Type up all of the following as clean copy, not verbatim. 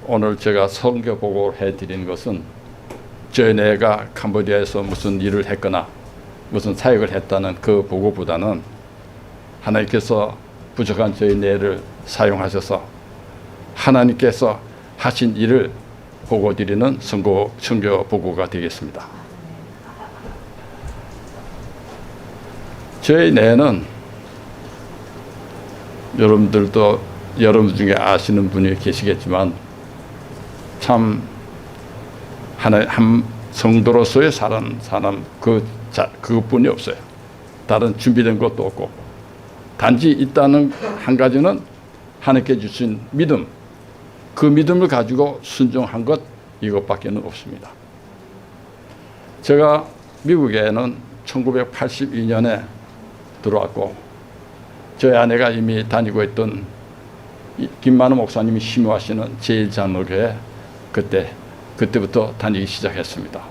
오늘 제가 선교 보고를 해드린 것은 저희 내가 캄보디아에서 무슨 일을 했거나 무슨 사역을 했다는 그 보고보다는 하나님께서 부족한 저희 뇌를 사용하셔서 하나님께서 하신 일을 보고드리는 선교 보고가 되겠습니다. 저희 뇌는 여러분들도 여러분 중에 아시는 분이 계시겠지만 참 한 성도로서의 사람 그것뿐이 없어요. 다른 준비된 것도 없고 단지 있다는 한 가지는 하나님께 주신 믿음, 그 믿음을 가지고 순종한 것 이것밖에는 없습니다. 제가 미국에는 1982년에 들어왔고 저희 아내가 이미 다니고 있던 김만우 목사님이 심호하시는 제1장로교회 그때부터 다니기 시작했습니다.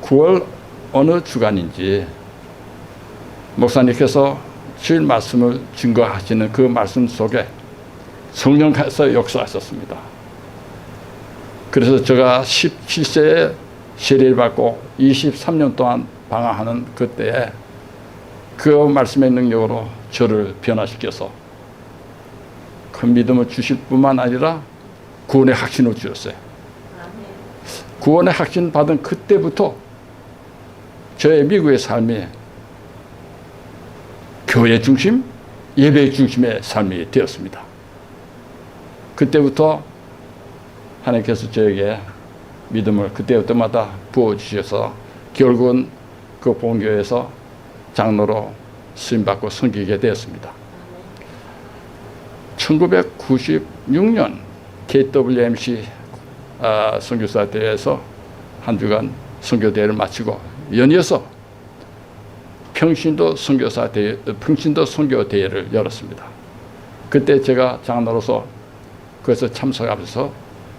9월 어느 주간인지 목사님께서 주일 말씀을 증거하시는 그 말씀 속에 성령께서 역사하셨습니다. 그래서 제가 17세에 세례를 받고 23년 동안 방황하는 그때에 그 말씀의 능력으로 저를 변화시켜서 큰 믿음을 주실 뿐만 아니라 구원의 확신을 주셨어요. 구원의 확신 받은 그때부터 저의 미국의 삶이 교회 중심, 예배 중심의 삶이 되었습니다. 그때부터 하나님께서 저에게 믿음을 그때부터마다 부어주셔서 결국은 그 본교회에서 장로로 수임받고 섬기게 되었습니다. 1996년 KWMC 선교사 대회에서 한 주간 선교대회를 마치고 연이어서 평신도 선교대회를 열었습니다. 그때 제가 장로로서 그것에 참석하면서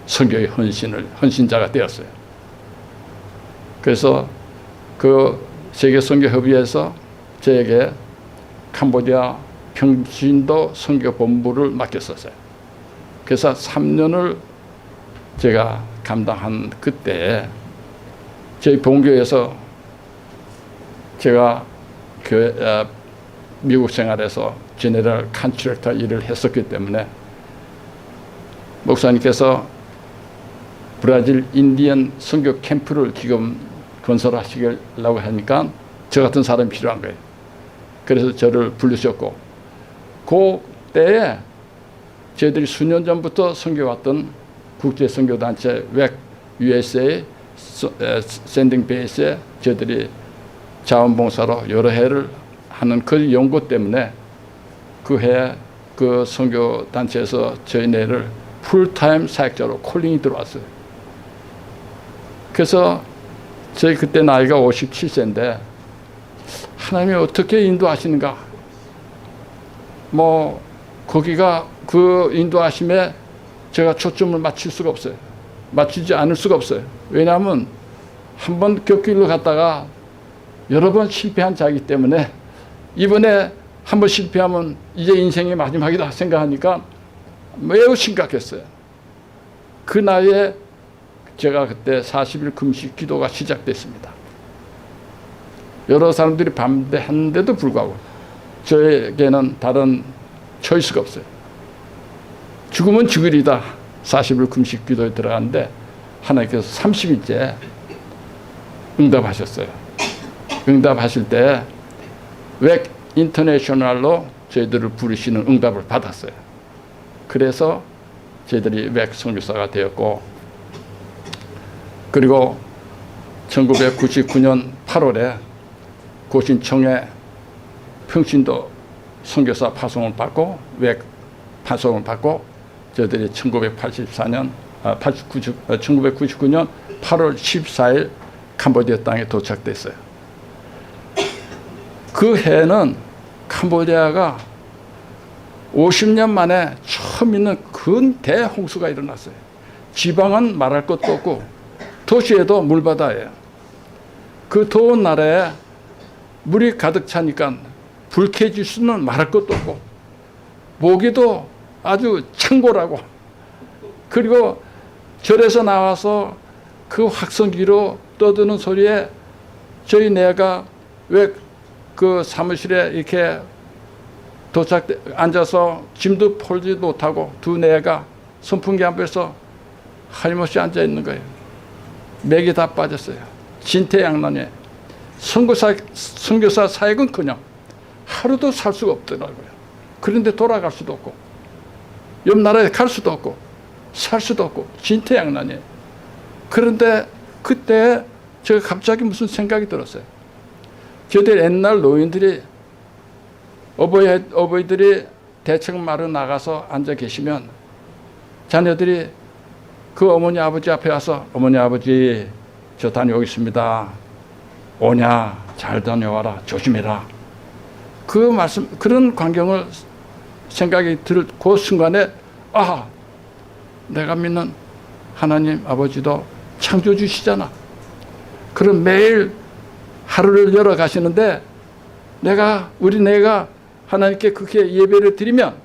선교의 헌신자가 되었어요. 그래서 그 세계선교협의회에서 저에게 캄보디아 평신도 선교본부를 맡겼었어요. 그래서 3년을 제가 감당한 그때 저희 본교에서 제가 미국 생활에서 제네럴 컨트랙터 일을 했었기 때문에 목사님께서 브라질 인디언 선교 캠프를 지금 건설하시려고 하니까 저 같은 사람이 필요한 거예요. 그래서 저를 부르셨고 그때에 저희들이 수년 전부터 선교왔던 국제 선교단체 웩 USA 샌딩 베이스에 저희들이 자원봉사로 여러 해를 하는 그 연구 때문에 그 해 그 선교단체에서 저희네를 풀타임 사역자로 콜링이 들어왔어요. 그래서 저희 그때 나이가 57세인데 하나님이 어떻게 인도하시는가? 거기가 그 인도하심에 제가 초점을 맞출 수가 없어요. 맞추지 않을 수가 없어요. 왜냐하면 한 번 격길로 갔다가 여러 번 실패한 자이기 때문에 이번에 한 번 실패하면 이제 인생의 마지막이다 생각하니까 매우 심각했어요. 그 나이에 제가 그때 40일 금식 기도가 시작됐습니다. 여러 사람들이 반대하는데도 불구하고 저에게는 다른 초이스가 없어요. 죽으면 죽으리다. 40일 금식 기도에 들어갔는데 하나님께서 30일째 응답하셨어요. 응답하실 때 웩 인터내셔널로 저희들을 부르시는 응답을 받았어요. 그래서 저희들이 웩 선교사가 되었고 그리고 1999년 8월에 고신청에 평신도 선교사 파송을 받고 웩 파송을 받고 저희들이 1999년 8월 14일 캄보디아 땅에 도착됐어요. 그 해는 캄보디아가 50년 만에 처음 있는 큰 대홍수가 일어났어요. 지방은 말할 것도 없고 도시에도 물바다예요. 그 더운 날에 물이 가득 차니까 불쾌지수는 말할 것도 없고 모기도 아주 창궐하고 그리고 절에서 나와서 그 확성기로 떠드는 소리에 저희 내가 왜 그 사무실에 이렇게 앉아서 짐도 폴지 못하고 두 내가 선풍기 앞에서 하림없이 앉아 있는 거예요. 맥이 다 빠졌어요. 진퇴양난에 선교사 사역은커녕 하루도 살 수가 없더라고요. 그런데 돌아갈 수도 없고 옆 나라에 갈 수도 없고 살 수도 없고 진퇴양난이에요. 그런데 그때 제가 갑자기 무슨 생각이 들었어요. 저들 옛날 노인들이 어버이들이 대책 마루 나가서 앉아 계시면 자녀들이 그 어머니 아버지 앞에 와서 어머니 아버지 저 다녀오겠습니다. 오냐 잘 다녀와라 조심해라. 그 말씀 그런 광경을 생각이 들 그 순간에 아 내가 믿는 하나님 아버지도 창조주시잖아. 그럼 매일 하루를 열어 가시는데 내가 하나님께 그렇게 예배를 드리면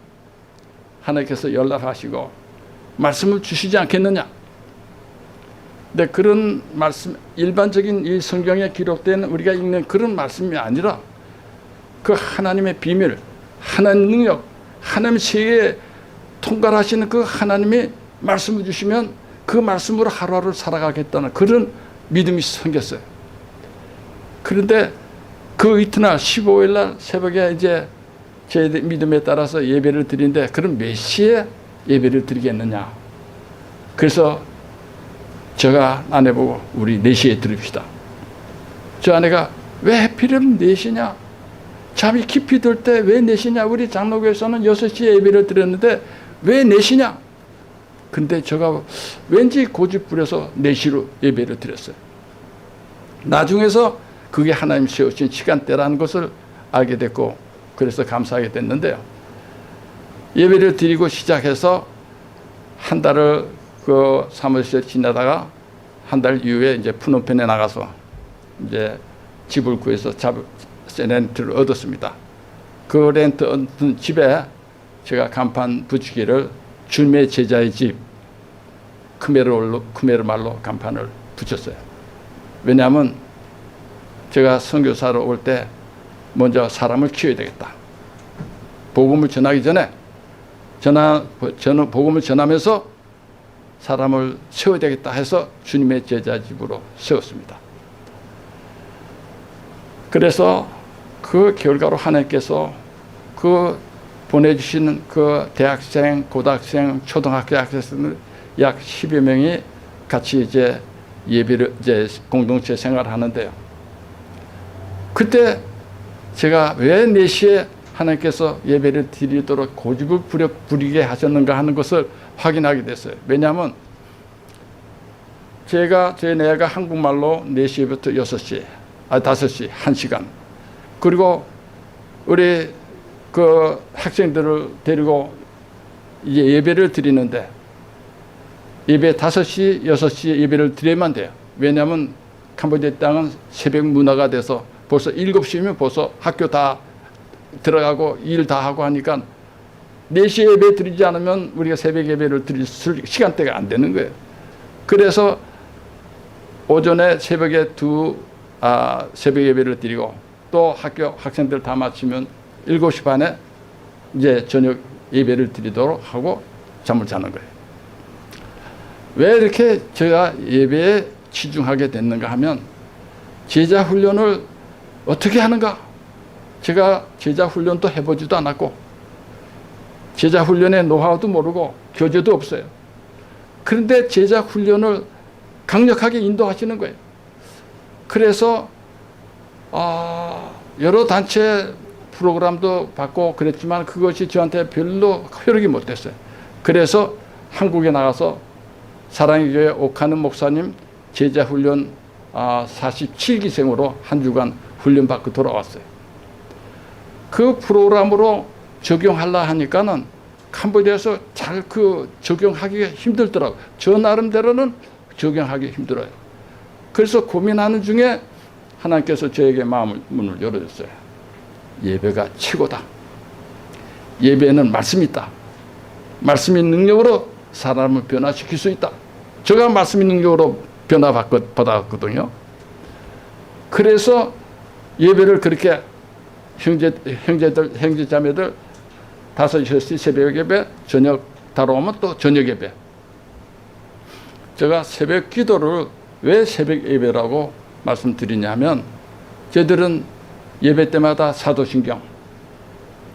하나님께서 연락하시고 말씀을 주시지 않겠느냐. 근데 그런 말씀 일반적인 이 성경에 기록된 우리가 읽는 그런 말씀이 아니라 그 하나님의 비밀, 하나님 능력, 하나님 세계에 통달하시는 그 하나님이 말씀을 주시면 그 말씀으로 하루하루 살아가겠다는 그런 믿음이 생겼어요. 그런데 그 이튿날 15일 날 새벽에 이제 제 믿음에 따라서 예배를 드리는데 그럼 몇 시에 예배를 드리겠느냐. 그래서 제가 아내 보고 우리 4시에 드립시다. 저 아내가 왜 하필이면 4시냐. 잠이 깊이 들 때 왜 4시냐. 우리 장로교에서는 6시에 예배를 드렸는데 왜 4시냐. 근데 제가 왠지 고집 부려서 4시로 예배를 드렸어요. 나중에서 그게 하나님 세우신 시간대라는 것을 알게 됐고 그래서 감사하게 됐는데요. 예배를 드리고 시작해서 한 달을 그 사무실에 지내다가 한 달 이후에 이제 푸놈펜에 나가서 이제 집을 구해서 렌트를 얻었습니다. 그 렌트 얻은 집에 제가 간판 붙이기를 주님의 제자의 집 크메르 말로 간판을 붙였어요. 왜냐하면 제가 선교사로 올 때 먼저 사람을 키워야 되겠다. 복음을 전하기 전에 저는 복음을 전하면서 사람을 세워야 되겠다 해서 주님의 제자 집으로 세웠습니다. 그래서 그 결과로 하나님께서 그 보내주시는 그 대학생, 고등학생, 초등학교 학생들 약 10여 명이 같이 이제 예배를 이제 공동체 생활을 하는데요. 그때 제가 왜 4시에 하나님께서 예배를 드리도록 고집을 부리게 하셨는가 하는 것을 확인하게 됐어요. 왜냐하면 제 내가 한국말로 4시부터 6시, 5시, 1시간. 그리고 우리 그 학생들을 데리고 이제 예배를 드리는데 예배 5시, 6시에 예배를 드려야만 돼요. 왜냐하면 캄보디아 땅은 새벽 문화가 돼서 벌써 7시면 벌써 학교 다 들어가고 일 다 하고 하니까 4시에 예배 드리지 않으면 우리가 새벽 예배를 드릴 시간대가 안 되는 거예요. 그래서 오전에 새벽에 새벽 예배를 드리고 또 학교 학생들 다 마치면 7시 반에 이제 저녁 예배를 드리도록 하고 잠을 자는 거예요. 왜 이렇게 제가 예배에 치중하게 됐는가 하면 제자 훈련을 어떻게 하는가? 제가 제자 훈련도 해보지도 않았고 제자 훈련의 노하우도 모르고 교재도 없어요. 그런데 제자 훈련을 강력하게 인도하시는 거예요. 그래서 여러 단체 프로그램도 받고 그랬지만 그것이 저한테 별로 효력이 못 됐어요. 그래서 한국에 나가서 사랑의 교회 옥하는 목사님 제자훈련 47기생으로 한 주간 훈련받고 돌아왔어요. 그 프로그램으로 적용하려 하니까는 캄보디아에서 잘 적용하기가 힘들더라고요. 저 나름대로는 적용하기 힘들어요. 그래서 고민하는 중에 하나님께서 저에게 문을 열어줬어요. 예배가 최고다. 예배에는 말씀이 있다. 말씀의 능력으로 사람을 변화시킬 수 있다. 제가 말씀 능력으로 변화받았거든요. 그래서 예배를 그렇게 형제자매들 5시, 6시 새벽 예배, 저녁 다뤄오면 또 저녁 예배. 제가 새벽 기도를 왜 새벽 예배라고 말씀드리냐면, 저희들은 예배 때마다 사도신경,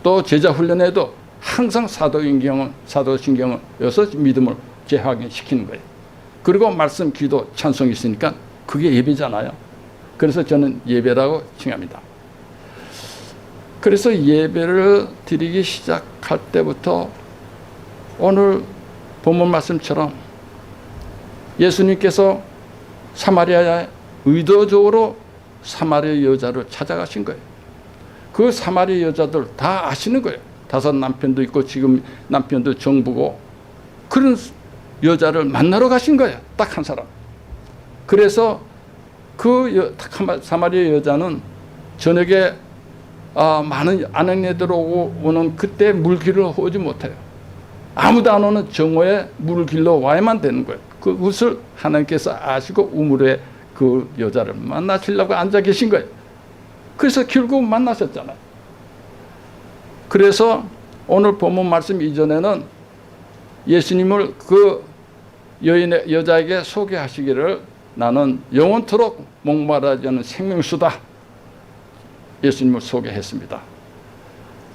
또 제자 훈련에도 항상 사도신경을 여서 믿음을 재확인시키는 거예요. 그리고 말씀, 기도, 찬송이 있으니까 그게 예배잖아요. 그래서 저는 예배라고 칭합니다. 그래서 예배를 드리기 시작할 때부터 오늘 본문 말씀처럼 예수님께서 사마리아에 의도적으로 사마리아 여자를 찾아가신 거예요. 그 사마리아 여자들 다 아시는 거예요. 5 남편도 있고 지금 남편도 정부고, 그런 여자를 만나러 가신 거예요. 딱 한 사람. 그래서 그 사마리아 여자는 저녁에 많은 아내들 오는 그때 물길을 오지 못해요. 아무도 안 오는 정오에 물을 길러 와야만 되는 거예요. 그것을 하나님께서 아시고 우물에 그 여자를 만나시려고 앉아 계신 거예요. 그래서 결국 만나셨잖아요. 그래서 오늘 본문 말씀 이전에는 예수님을 그 여자에게 소개하시기를, 나는 영원토록 목마르지 않은 생명수다. 예수님을 소개했습니다.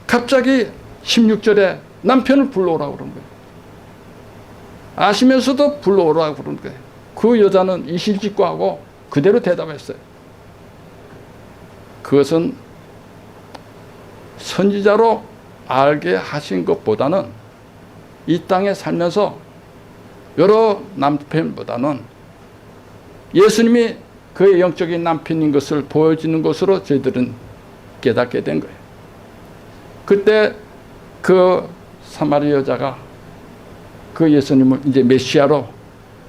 갑자기 16절에 남편을 불러오라고 그런 거예요. 아시면서도 불러오라고 그런 거예요. 그 여자는 이실직고하고 그대로 대답했어요. 그것은 선지자로 알게 하신 것보다는 이 땅에 살면서 여러 남편보다는 예수님이 그의 영적인 남편인 것을 보여주는 것으로 저희들은 깨닫게 된 거예요. 그때 그 사마리아 여자가 그 예수님을 이제 메시아로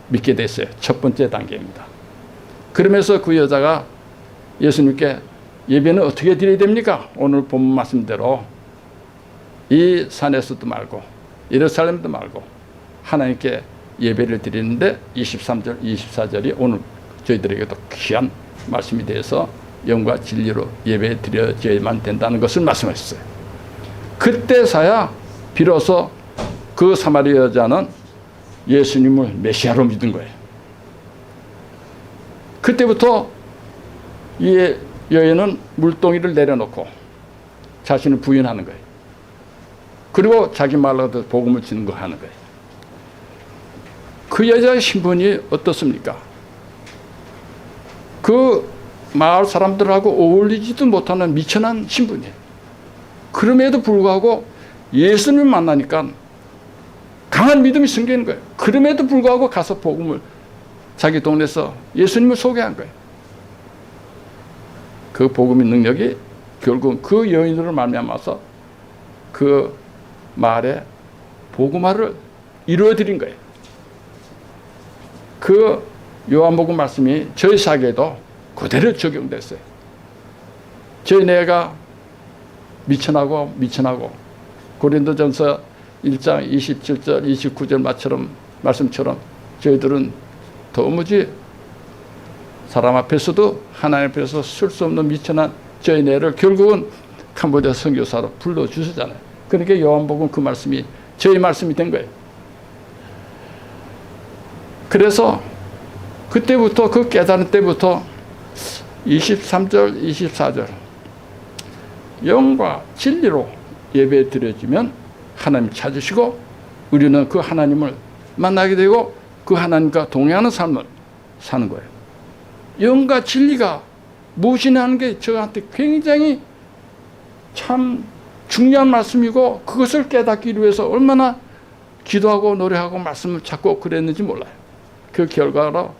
믿게 됐어요. 첫 번째 단계입니다. 그러면서 그 여자가 예수님께 예배는 어떻게 드려야 됩니까? 오늘 본문 말씀대로 이 산에서도 말고 예루살렘도 말고 하나님께 예배를 드리는데 23절, 24절이 오늘 저희들에게도 귀한 말씀이 되어서 영과 진리로 예배 드려야만 된다는 것을 말씀하셨어요. 그때서야 비로소 그 사마리아 여자는 예수님을 메시아로 믿은 거예요. 그때부터 이 여인은 물동이를 내려놓고 자신을 부인하는 거예요. 그리고 자기 말로 복음을 주는 거 하는 거예요. 그 여자의 신분이 어떻습니까? 그 마을 사람들하고 어울리지도 못하는 미천한 신분이에요. 그럼에도 불구하고 예수님을 만나니까 강한 믿음이 생기는 거예요. 그럼에도 불구하고 가서 복음을 자기 동네에서 예수님을 소개한 거예요. 그 복음의 능력이 결국 그 여인으로 말미암아서 그 마을에 복음화를 이루어드린 거예요. 그 요한복음 말씀이 저희 사회에도 그대로 적용됐어요. 저희 내가 미천하고 고린도전서 1장 27절 29절 말씀처럼 저희들은 도무지 사람 앞에서도 하나님 앞에서 쓸 수 없는 미천한 저희 내를 결국은 캄보디아 선교사로 불러주시잖아요. 그러니까 요한복음 그 말씀이 저희 말씀이 된 거예요. 그래서 그때부터 그 깨달은 때부터 23절 24절 영과 진리로 예배 드려지면 하나님 찾으시고 우리는 그 하나님을 만나게 되고 그 하나님과 동행하는 삶을 사는 거예요. 영과 진리가 무엇이냐 하는 게 저한테 굉장히 참 중요한 말씀이고 그것을 깨닫기 위해서 얼마나 기도하고 노래하고 말씀을 찾고 그랬는지 몰라요. 그 결과로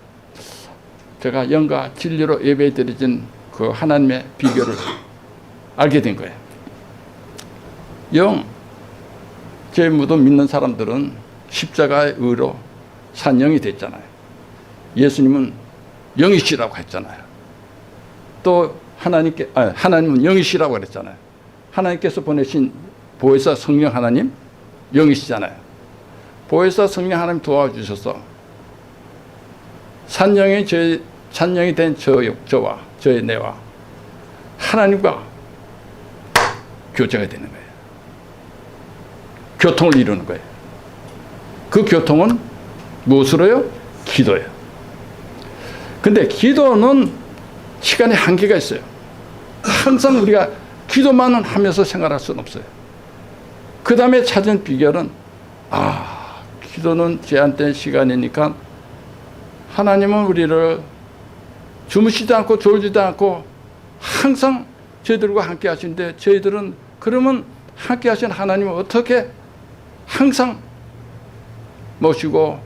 제가 영과 진리로 예배 드려진 그 하나님의 비결을 알게 된 거예요. 영, 제 믿음 믿는 사람들은 십자가의 의로 산 영이 됐잖아요. 예수님은 영이시라고 했잖아요. 또 하나님은 영이시라고 그랬잖아요. 하나님께서 보내신 보혜사 성령 하나님 영이시잖아요. 보혜사 성령 하나님 도와주셔서 산령이 된 저와 저의 내와 하나님과 교제가 되는 거예요. 교통을 이루는 거예요. 그 교통은 무엇으로요? 기도예요. 근데 기도는 시간에 한계가 있어요. 항상 우리가 기도만은 하면서 생활할 수는 없어요. 그 다음에 찾은 비결은 기도는 제한된 시간이니까 하나님은 우리를 주무시지도 않고 졸지도 않고 항상 저희들과 함께 하시는데 저희들은 그러면 함께 하신 하나님을 어떻게 항상 모시고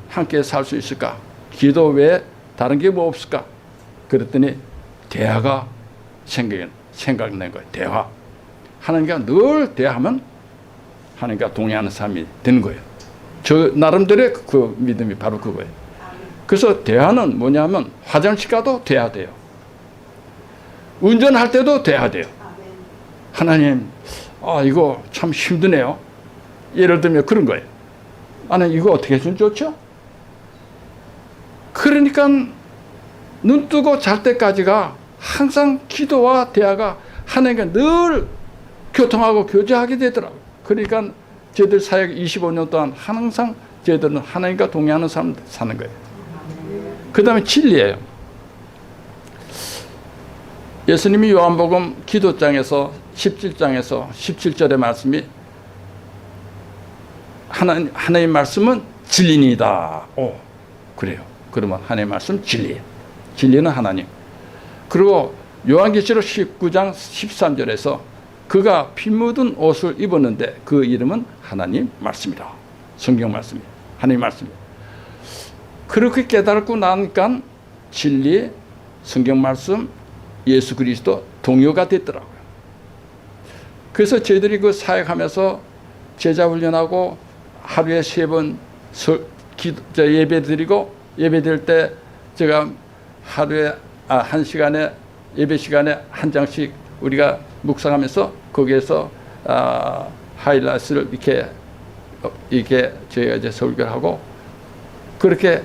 함께 살 수 있을까? 기도 외에 다른 게 뭐 없을까? 그랬더니 대화가 생각난 거예요. 대화. 하나님과 늘 대화하면 하나님과 동의하는 삶이 되는 거예요. 저 나름대로의 그 믿음이 바로 그거예요. 그래서 대화는 뭐냐면 화장실 가도 대화돼요. 운전할 때도 대화돼요. 하나님, 이거 참 힘드네요. 예를 들면 그런 거예요. 하나님, 이거 어떻게 해주면 좋죠? 그러니까 눈 뜨고 잘 때까지가 항상 기도와 대화가 하나님과 늘 교통하고 교제하게 되더라고요. 그러니까 저희들 사역 25년 동안 항상 저희들은 하나님과 동의하는 삶을 사는 거예요. 그 다음에 진리예요. 예수님이 요한복음 기도장에서 17장에서 17절의 말씀이 하나님 말씀은 진리니다. 그래요. 그러면 하나님 말씀 진리예요. 진리는 하나님. 그리고 요한계시록 19장 13절에서 그가 피 묻은 옷을 입었는데 그 이름은 하나님 말씀이다. 성경 말씀이에요. 하나님 말씀이에요. 그렇게 깨달고 나니까 진리, 성경 말씀, 예수 그리스도 동요가 됐더라고요. 그래서 저희들이 그 사역하면서 제자 훈련하고 하루에 3번 예배 드리고 예배 드릴 때 제가 하루에 1시간에 예배 시간에 한 장씩 우리가 묵상하면서 거기에서 하이라이트를 이렇게 저희가 이제 설교를 하고 그렇게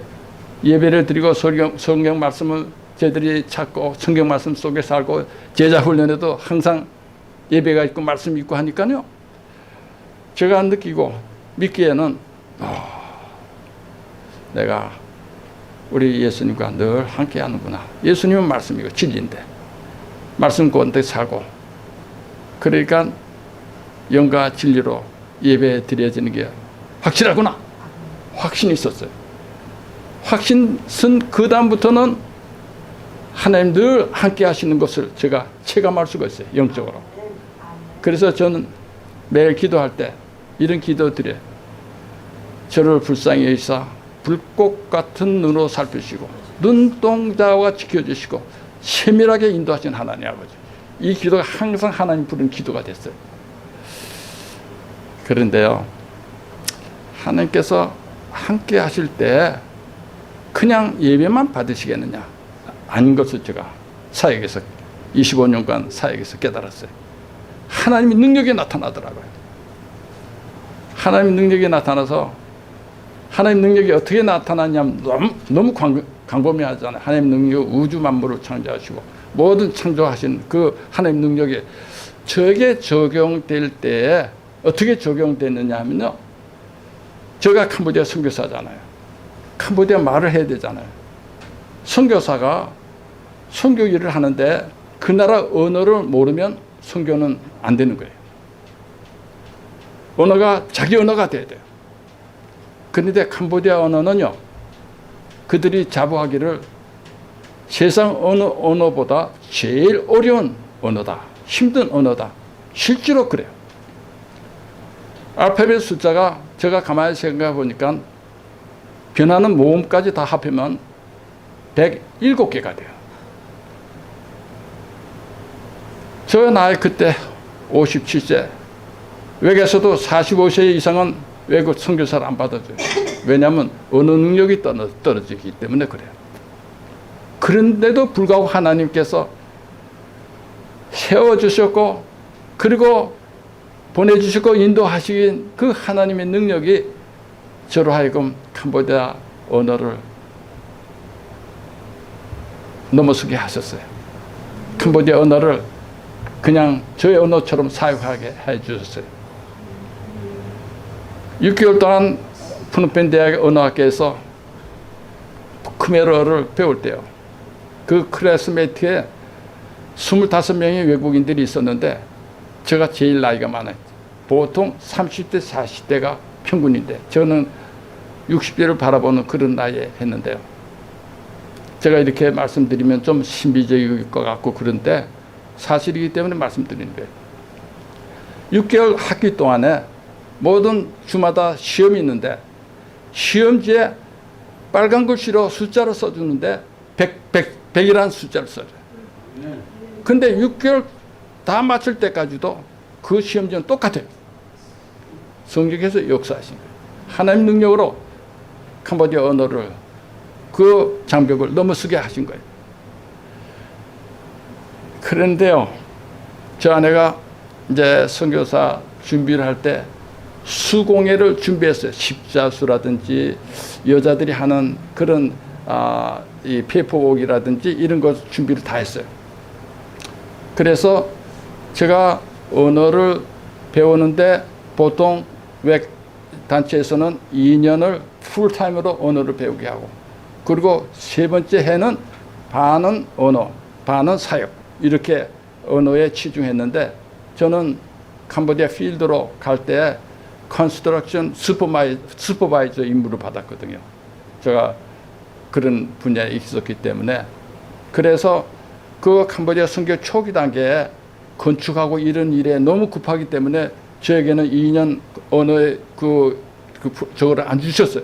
예배를 드리고 성경 말씀을 저희들이 찾고 성경 말씀 속에 살고 제자 훈련에도 항상 예배가 있고 말씀이 있고 하니까요. 제가 느끼고 믿기에는 내가 우리 예수님과 늘 함께 하는구나. 예수님은 말씀이고 진리인데 말씀 가운데 사고 그러니까 영과 진리로 예배 드려지는 게 확실하구나. 확신이 있었어요. 확신은 그 다음부터는 하나님 늘 함께 하시는 것을 제가 체감할 수가 있어요. 영적으로. 그래서 저는 매일 기도할 때 이런 기도 드려요. 저를 불쌍히 여기사 불꽃 같은 눈으로 살피시고 눈동자와 지켜주시고 세밀하게 인도하신 하나님 아버지. 이 기도가 항상 하나님 부른 기도가 됐어요. 그런데요, 하나님께서 함께 하실 때 그냥 예배만 받으시겠느냐? 아닌 것을 제가 사역에서 25년간 사역에서 깨달았어요. 하나님의 능력이 나타나더라고요. 하나님의 능력이 나타나서 하나님 능력이 어떻게 나타나냐면 너무 광범위하잖아요. 하나님 능력 우주 만물을 창조하시고 모든 창조하신 그 하나님 능력이 저에게 적용될 때에 어떻게 적용되느냐 하면요. 제가 캄보디아 선교사잖아요. 캄보디아 말을 해야 되잖아요. 선교사가 선교 일을 하는데 그 나라 언어를 모르면 선교는 안 되는 거예요. 언어가 자기 언어가 돼야 돼요. 그런데 캄보디아 언어는요. 그들이 자부하기를 세상 어느 언어보다 제일 어려운 언어다. 힘든 언어다. 실제로 그래요. 알파벳 숫자가 제가 가만히 생각해 보니까 변하는 모음까지 다 합하면 107개가 돼요. 저 나이 그때 57세. 외국에서도 45세 이상은 외국 선교사를 안 받아줘요. 왜냐하면 언어 능력이 떨어지기 때문에 그래요. 그런데도 불구하고 하나님께서 세워주셨고 그리고 보내주시고 인도하신 그 하나님의 능력이 저로 하여금 캄보디아 언어를 넘어서게 하셨어요. 캄보디아 언어를 그냥 저의 언어처럼 사용하게 해주셨어요. 6개월 동안 푸놈펜 대학 언어학교에서 크메르어를 배울 때요. 그 클래스메이트에 25명의 외국인들이 있었는데 제가 제일 나이가 많아요. 보통 30대, 40대가 평균인데 저는 60대를 바라보는 그런 나이에 했는데요. 제가 이렇게 말씀드리면 좀 신비적일 것 같고 그런데 사실이기 때문에 말씀드리는 거예요. 6개월 학기 동안에 모든 주마다 시험이 있는데 시험지에 빨간 글씨로 숫자를 써주는데 100이라는 숫자를 써요. 근데 6개월 다 마칠 때까지도 그 시험지는 똑같아요. 성경에서 역사하신 거예요. 하나님 능력으로 캄보디아 언어를 그 장벽을 넘어서게 하신 거예요. 그런데요, 저 아내가 이제 선교사 준비를 할 때 수공예를 준비했어요. 십자수라든지 여자들이 하는 그런 이 페이퍼웍이라든지 이런 것 준비를 다 했어요. 그래서 제가 언어를 배우는데 보통 단체에서는 2년을 풀타임으로 언어를 배우게 하고 그리고 세 번째 해는 반은 언어, 반은 사역 이렇게 언어에 치중했는데 저는 캄보디아 필드로 갈 때 컨스트럭션 슈퍼바이저 임무를 받았거든요. 제가 그런 분야에 있었기 때문에 그래서 그 캄보디아 선교 초기 단계에 건축하고 이런 일에 너무 급하기 때문에 저에게는 2년 언어의 저거를 안 주셨어요.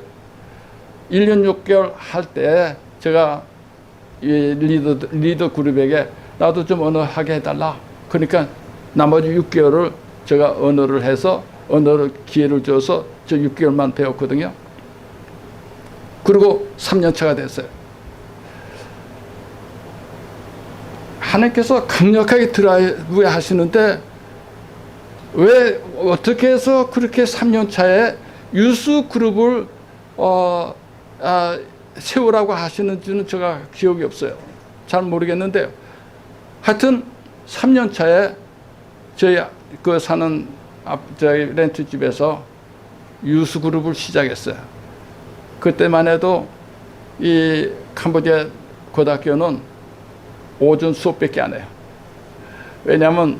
1년 6개월 할 때 제가 이 리더 그룹에게 나도 좀 언어 하게 해달라. 그러니까 나머지 6개월을 제가 언어를 해서 언어를 기회를 줘서 저 6개월만 배웠거든요. 그리고 3년 차가 됐어요. 하나님께서 강력하게 드라이브 하시는데 왜 어떻게 해서 그렇게 3년 차에 유수 그룹을 세우라고 하시는지는 제가 기억이 없어요. 잘 모르겠는데요. 하여튼 3년 차에 저희 그 사는 저희 렌트집에서 유수 그룹을 시작했어요. 그때만 해도 이 캄보디아 고등학교는 오전 수업밖에 안 해요. 왜냐하면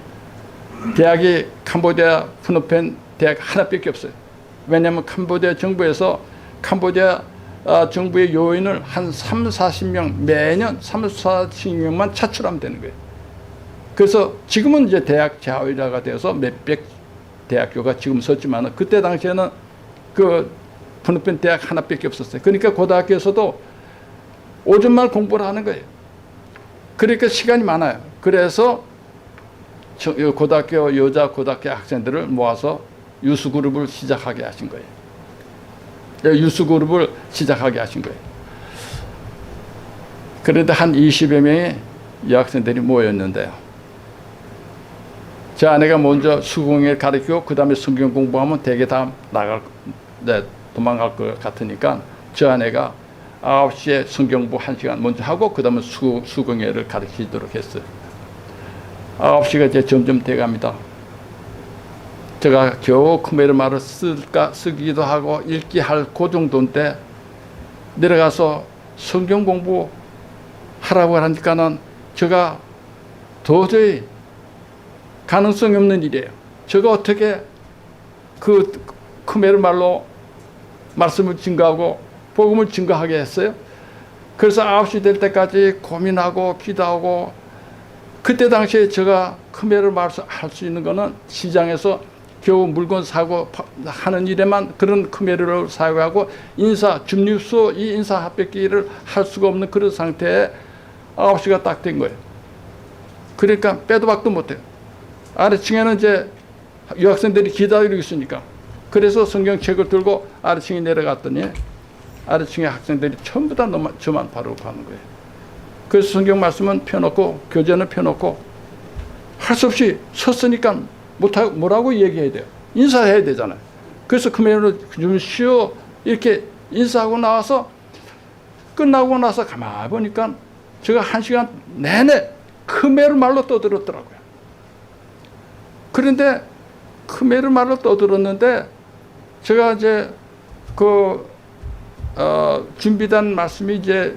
대학이 캄보디아 푸놈펜 대학 하나밖에 없어요. 왜냐하면 캄보디아 정부에서 캄보디아 정부의 요인을 한 30-40명 매년 30-40명만 차출하면 되는 거예요. 그래서 지금은 이제 대학 자위라가 되어서 몇백 대학교가 지금 섰지만 그때 당시에는 그 푸놈펜 대학 하나밖에 없었어요. 그러니까 고등학교에서도 오전만 공부를 하는 거예요. 그러니까 시간이 많아요. 그래서 고등학교 여자 고등학교 학생들을 모아서 유수 그룹을 시작하게 하신 거예요. 유수 그룹을 시작하게 하신 거예요. 그런데 한 20여 명의 여학생들이 모였는데요. 제 아내가 먼저 수공예를 가르치고 그 다음에 성경 공부하면 대개 다 도망갈 것 같으니까 저 아내가 9시에 성경 공부 1시간 먼저 하고 그 다음에 수공예를 가르치도록 했어요. 9시가 이제 점점 돼갑니다. 제가 겨우 크메르 말을 쓰기도 하고 읽기 할 그 정도인데 내려가서 성경 공부 하라고 하니까는 제가 도저히 가능성이 없는 일이에요. 제가 어떻게 그 크메르 말로 말씀을 증거하고 복음을 증거하게 했어요. 그래서 9시 될 때까지 고민하고 기도하고 그때 당시에 제가 크메르 말을 할 수 있는 거는 시장에서 겨우 물건 사고 하는 일에만 그런 크메르를 사용하고 줍뉴스 이 인사 합격기를 할 수가 없는 그런 상태에 9시가 딱 된 거예요. 그러니까 빼도 박도 못해요. 아래층에는 이제 유학생들이 기다리고 있으니까 그래서 성경책을 들고 아래층에 내려갔더니 아래층의 학생들이 전부 다 저만 바로 가는 거예요. 그래서 성경 말씀은 펴놓고 교재는 펴놓고 할 수 없이 섰으니까 뭐라고 얘기해야 돼요. 인사해야 되잖아요. 그래서 크메르로 좀 쉬어 이렇게 인사하고 나와서 끝나고 나서 가만히 보니까 제가 1시간 내내 크메르 말로 떠들었더라고요. 그런데 크메르 말로 떠들었는데 제가 이제 준비된 말씀이 이제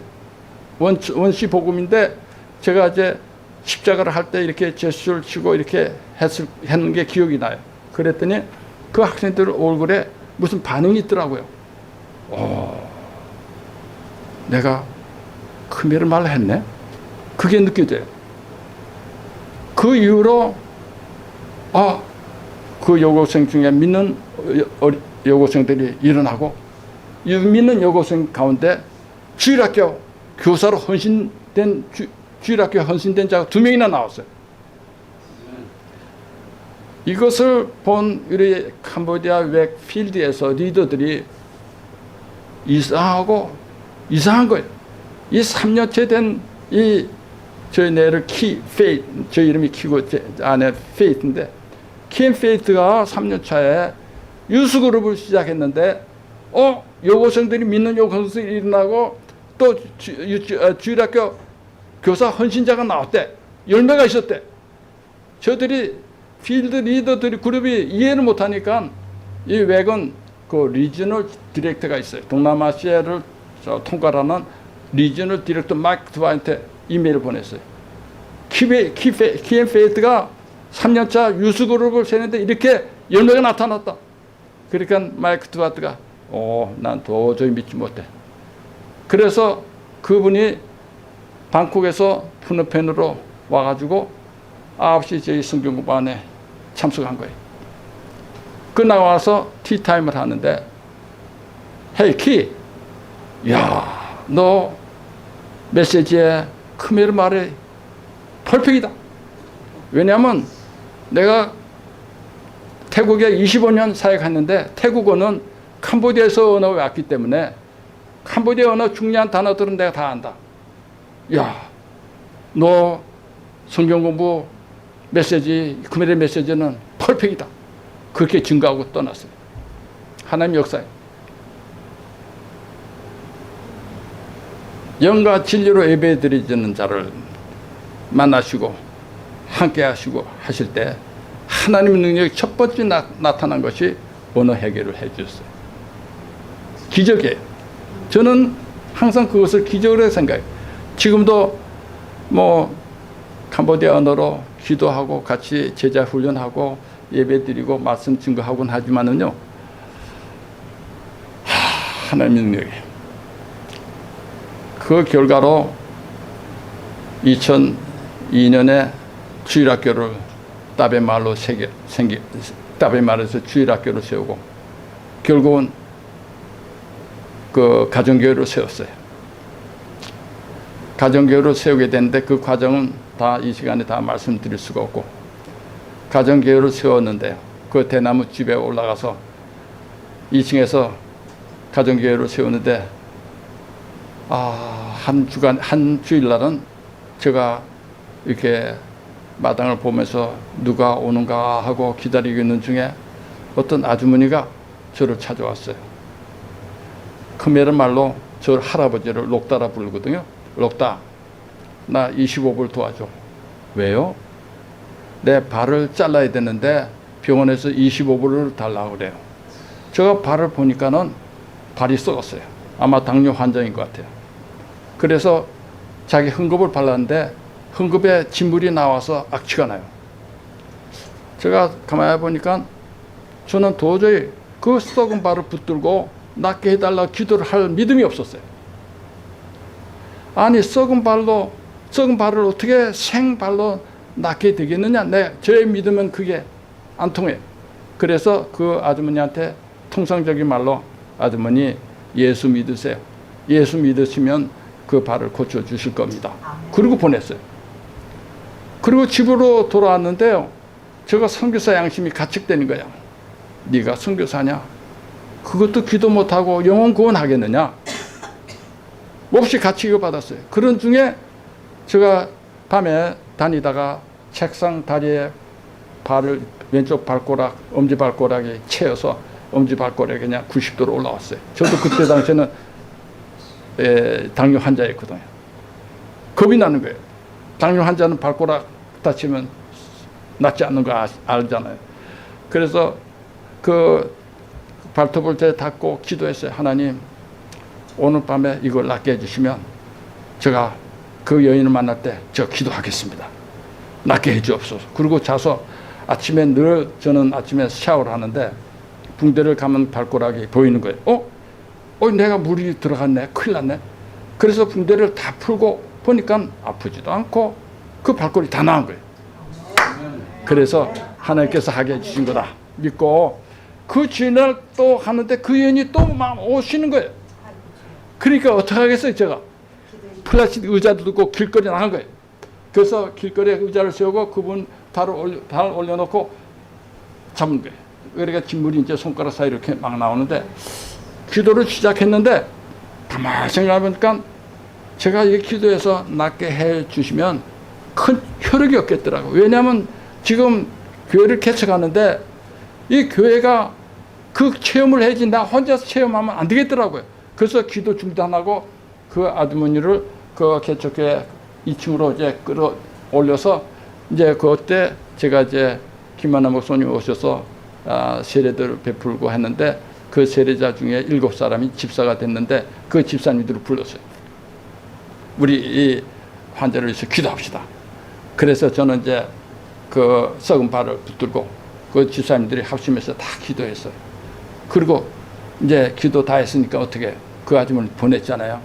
원시 복음인데 제가 이제 십자가를 할 때 이렇게 제스처를 치고 이렇게 했는 게 기억이 나요. 그랬더니 그 학생들 얼굴에 무슨 반응이 있더라고요. 내가 크메르 말을 했네? 그게 느껴져요. 그 이후로 그 여고생 중에 믿는 여고생들이 일어나고 믿는 여고생 가운데 주일학교 교사로 헌신된 주일학교 헌신된 자가 2명이나 나왔어요. 이것을 본 우리 캄보디아 웩필드에서 리더들이 이상한 거예요. 이 3년째 된 저희 내를 저 이름이 키고 안에 페이트인데 키 페이트가 3년 차에 유스그룹을 시작했는데 여고생들이 믿는 여고생들이 일어나고 또 주일학교 교사 헌신자가 나왔대. 10명가 있었대. 저들이 필드 리더들이 그룹이 이해를 못하니까 이 웩은 그 리저널 디렉터가 있어요. 동남아시아를 통과하는 리저널 디렉터 마이크 트와인한테 이메일을 보냈어요. 키앤페이트가 3년차 유스그룹을 세는데 이렇게 10명이 나타났다. 그러니까 마이크 트와트가 난 도저히 믿지 못해. 그래서 그분이 방콕에서 푸놈펜으로 와가지고 9시 저희 성경공부안에 참석한 거예요. 끝나고 와서 티타임을 하는데 헤이 키, 너 메시지에 크메르 말이 펄펙이다. 왜냐하면 내가 태국에 25년 사역했는데 태국어는 캄보디아에서 언어가 왔기 때문에 캄보디아 언어 중요한 단어들은 내가 다 안다. 너 성경 공부 메시지, 크메르 메시지는 펄펙이다. 그렇게 증거하고 떠났어요. 하나님 역사에. 영과 진리로 예배드리는 자를 만나시고 함께 하시고 하실 때 하나님의 능력이 첫 번째 나타난 것이 언어 해결을 해 주셨어요. 기적이에요. 저는 항상 그것을 기적으로 생각해요. 지금도 캄보디아 언어로 기도하고 같이 제자 훈련하고 예배드리고 말씀 증거하곤 하지만은요, 하나님의 능력이에요. 그 결과로 2002년에 주일학교를 따베말에서 주일학교를 세우고 결국은 그 가정교회를 세웠어요. 가정교회를 세우게 됐는데 그 과정은 다 이 시간에 다 말씀드릴 수가 없고 가정교회를 세웠는데 그 대나무 집에 올라가서 2층에서 가정교회를 세우는데 한 주일날은 제가 이렇게 마당을 보면서 누가 오는가 하고 기다리고 있는 중에 어떤 아주머니가 저를 찾아왔어요. 크메르 말로 저 할아버지를 록다라 부르거든요. 록다, 나 25불 도와줘. 왜요? 내 발을 잘라야 되는데 병원에서 25불을 달라고 그래요. 제가 발을 보니까는 발이 썩었어요. 아마 당뇨 환자인 것 같아요. 그래서 자기 흠급을 발랐는데 흠급에 진물이 나와서 악취가 나요. 제가 가만히 보니까 저는 도저히 그 썩은 발을 붙들고 낫게 해달라고 기도를 할 믿음이 없었어요. 아니 썩은 발을 어떻게 생발로 낫게 되겠느냐. 저의 믿음은 그게 안 통해요. 그래서 그 아주머니한테 통상적인 말로 아주머니 예수 믿으세요. 예수 믿으시면 그 발을 고쳐주실 겁니다. 그리고 보냈어요. 그리고 집으로 돌아왔는데요. 제가 선교사 양심이 가책되는 거야. 네가 선교사냐? 그것도 기도 못하고 영혼 구원하겠느냐? 몹시 가치를 받았어요. 그런 중에 제가 밤에 다니다가 책상 다리에 왼쪽 발가락, 엄지발가락에 채여서 엄지발가락이 그냥 90도로 올라왔어요. 저도 그때 당시에는 당뇨 환자였거든요. 겁이 나는 거예요. 당뇨 환자는 발가락 다치면 낫지 않는 거 알잖아요. 그래서 그 발톱을 닫고 기도했어요. 하나님, 오늘 밤에 이걸 낫게 해주시면 제가 그 여인을 만날 때 저 기도하겠습니다. 낫게 해주옵소서. 그리고 자서 아침에 늘 저는 아침에 샤워를 하는데 붕대를 감은 발가락이 보이는 거예요. 내가 물이 들어갔네. 큰일 났네. 그래서 붕대를 다 풀고 보니까 아프지도 않고 그 발가락이 다 나은 거예요. 그래서 하나님께서 하게 해주신 거다 믿고 그 주인을 또 하는데 그 여인이 또 막 오시는 거예요. 그러니까 어떻게 하겠어요. 제가 플라스틱 의자도 두고 길거리에 나간 거예요. 그래서 길거리에 의자를 세우고 그분 발을 올려놓고 잡은 거예요. 그러니까 진물이 이제 손가락 사이 이렇게 막 나오는데 기도를 시작했는데 가만히 생각해보니까 제가 이 기도해서 낫게 해 주시면 큰 효력이 없겠더라고요. 왜냐하면 지금 교회를 개척하는데 이 교회가 그 체험을 해야지 나 혼자서 체험하면 안 되겠더라고요. 그래서 기도 중단하고 그 아주머니를 그 개척교회 2층으로 이제 끌어올려서 이제 그때 제가 이제 김하나 목사님 오셔서 세례들을 베풀고 했는데 그 세례자 중에 7사람이 집사가 됐는데 그 집사님들을 불렀어요. 우리 이 환자를 위해서 기도합시다. 그래서 저는 이제 그 썩은 발을 붙들고 그 집사님들이 합심해서 다 기도했어요. 그리고 이제 기도 다 했으니까 어떻게 그 아줌마를 보냈잖아요.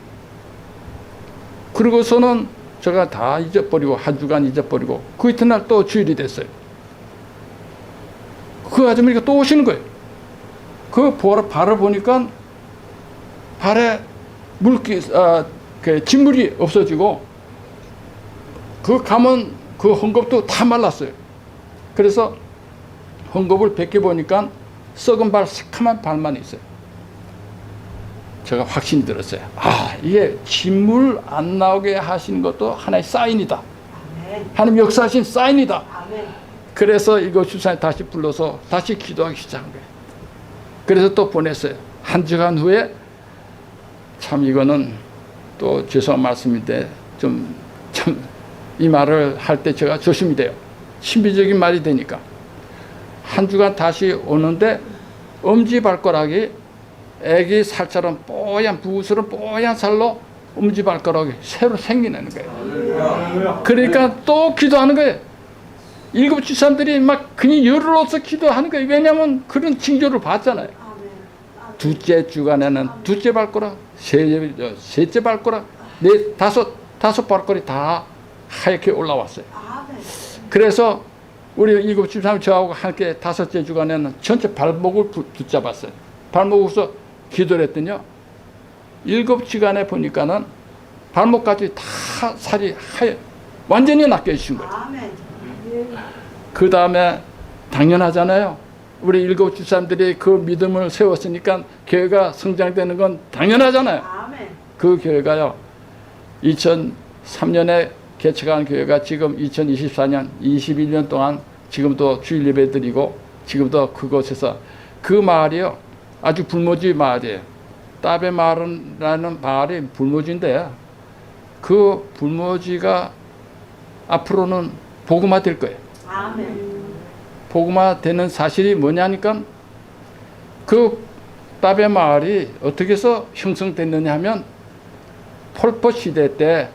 그리고서는 제가 다 잊어버리고 한 주간 잊어버리고 그 이튿날 또 주일이 됐어요. 그 아줌마가 또 오시는 거예요. 그 발을 보니까 발에 그 진물이 없어지고 그 감은 그 헝겊도 다 말랐어요. 그래서 헝겊을 벗겨보니까 썩은 발, 새카만 발만 있어요. 제가 확신이 들었어요. 이게 진물 안 나오게 하신 것도 하나의 사인이다. 아멘. 하나님 역사하신 사인이다. 아멘. 그래서 이거 주사님 다시 불러서 다시 기도하기 시작한 거예요. 그래서 또 보냈어요. 한 주간 후에 참 이거는 또 죄송한 말씀인데 좀 이 말을 할 때 제가 조심이 돼요. 신비적인 말이 되니까. 한 주간 다시 오는데 엄지발가락이 애기 살처럼 뽀얀 부스러운 뽀얀 살로 엄지발가락이 새로 생기는 거예요. 그러니까 또 기도하는 거예요. 7 집사람들이 막 그냥 열을 얻어서 기도하는 거예요. 왜냐하면 그런 징조를 봤잖아요. 둘째 주간에는 둘째 발가락, 셋째 발가락, 다섯 발가락이 다 하얗게 올라왔어요. 그래서 우리 7 집사람 저하고 함께 5째 주간에는 전체 발목을 붙잡았어요. 발목에서 기도를 했더니요. 7 주간에 보니까는 발목까지 다 살이 완전히 낫게 해주신 거예요. 그 다음에 당연하잖아요. 우리 7 집사람들이 그 믿음을 세웠으니까 교회가 성장되는 건 당연하잖아요. 그 교회가요. 2003년에 개척한 교회가 지금 2024년 21년 동안 지금도 주일 예배 드리고 지금도 그곳에서 그 마을이요. 아주 불모지 마을이에요. 따베 마을이라는 마을이 불모지인데 그 불모지가 앞으로는 복음화 될 거예요. 아멘. 복음화 되는 사실이 뭐냐니까 그 따베 마을이 어떻게 해서 형성됐느냐 하면 폴포 시대 때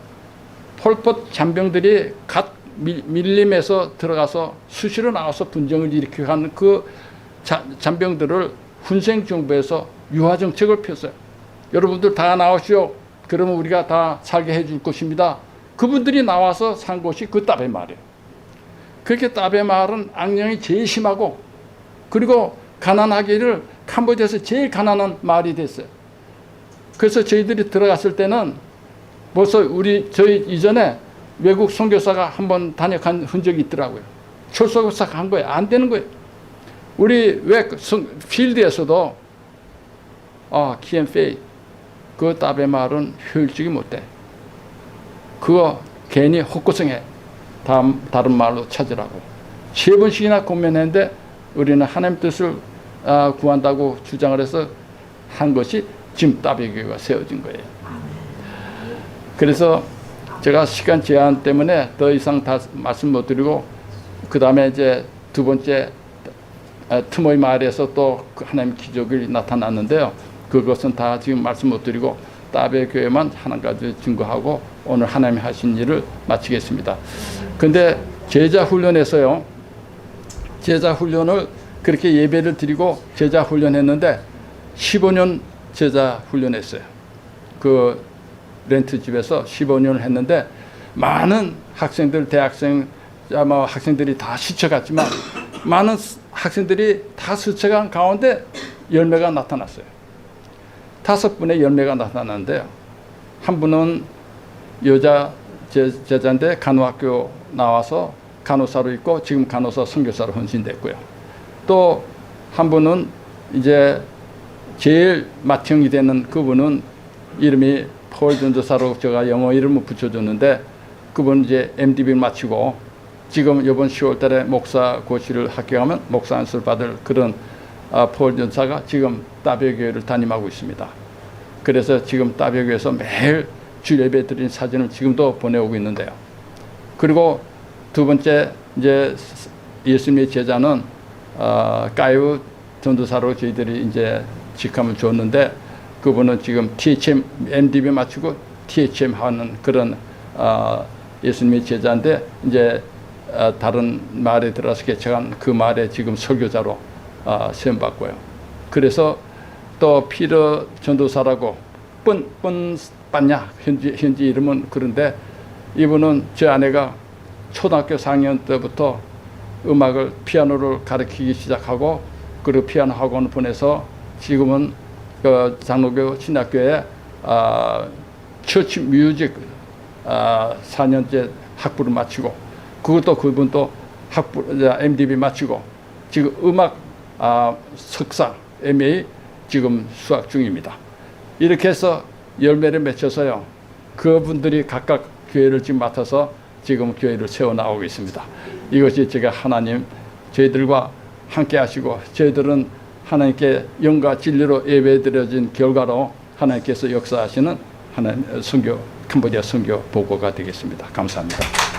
폴포 잔병들이 갓 밀림에서 들어가서 수시로 나와서 분쟁을 일으키고 하는 그 잔병들을 훈생 정부에서 유화 정책을 폈어요. 여러분들 다 나오시오. 그러면 우리가 다 살게 해줄 것입니다. 그분들이 나와서 산 곳이 그 따베 마을이에요. 그렇게 따베 마을은 악령이 제일 심하고 그리고 가난하기를 캄보디아에서 제일 가난한 마을이 됐어요. 그래서 저희들이 들어갔을 때는 벌써 저희 이전에 외국 선교사가 한번 단역한 흔적이 있더라고요. 출석사가 한 거예요. 안 되는 거예요. 우리 필드에서도 키앤페이 그 따베 마을은 효율적이 못돼. 그거 괜히 헛고생해. 다른 말로 찾으라고. 3번씩이나 고민했는데 우리는 하나님 뜻을 구한다고 주장을 해서 한 것이 지금 따배교회가 세워진 거예요. 그래서 제가 시간 제한 때문에 더 이상 다 말씀 못 드리고 그 다음에 이제 두 번째 트모이 마을에서 또 하나님 기적이 나타났는데요. 그것은 다 지금 말씀 못 드리고 따배교회만 하나 가지 증거하고 오늘 하나님이 하신 일을 마치겠습니다. 근데 제자 훈련에서요. 제자 훈련을 그렇게 예배를 드리고 제자 훈련했는데 15년 제자 훈련했어요. 그 렌트집에서 15년을 했는데 많은 학생들, 대학생, 아마 학생들이 다 스쳐갔지만 많은 학생들이 다 스쳐간 가운데 열매가 나타났어요. 5분의 열매가 나타났는데요. 한 분은 여자 제자인데 간호학교 나와서 간호사로 있고 지금 간호사 선교사로 헌신됐고요. 또 한 분은 이제 제일 맏형이 되는 그분은 이름이 폴 전도사로 제가 영어 이름을 붙여줬는데 그분은 이제 MDB를 마치고 지금 이번 10월 달에 목사 고시를 합격하면 목사 안수를 받을 그런 폴 전사가 지금 따배교회를 담임하고 있습니다. 그래서 지금 따배교회에서 매일 주일예배 드린 사진을 지금도 보내오고 있는데요. 그리고 두 번째 이제 예수님의 제자는 까이우 전도사로 저희들이 이제 직함을 줬는데 그분은 지금 THM, MDB 마치고 THM 하는 그런 예수님의 제자인데 이제 다른 마을에 들어가서 개척한 그 마을에 지금 설교자로 시험받고요. 그래서 또 피러 전도사라고 뻔빠냐 현지 이름은 그런데 이분은 제 아내가 초등학교 4학년 때부터 음악을 피아노를 가르치기 시작하고 그리고 피아노 학원을 보내서 지금은 그 장로교 신학교에 처치 뮤직 4년째 학부를 마치고 그것도 그분도 학부 MDB 마치고 지금 음악 석사 MA 지금 수학 중입니다. 이렇게 해서 열매를 맺혀서요. 그분들이 각각 교회를 지금 맡아서 지금 교회를 세워나가고 있습니다. 이것이 제가 하나님 저희들과 함께 하시고 저희들은 하나님께 영과 진리로 예배드려진 결과로 하나님께서 역사하시는 하나님 선교 캄보디아 선교 보고가 되겠습니다. 감사합니다.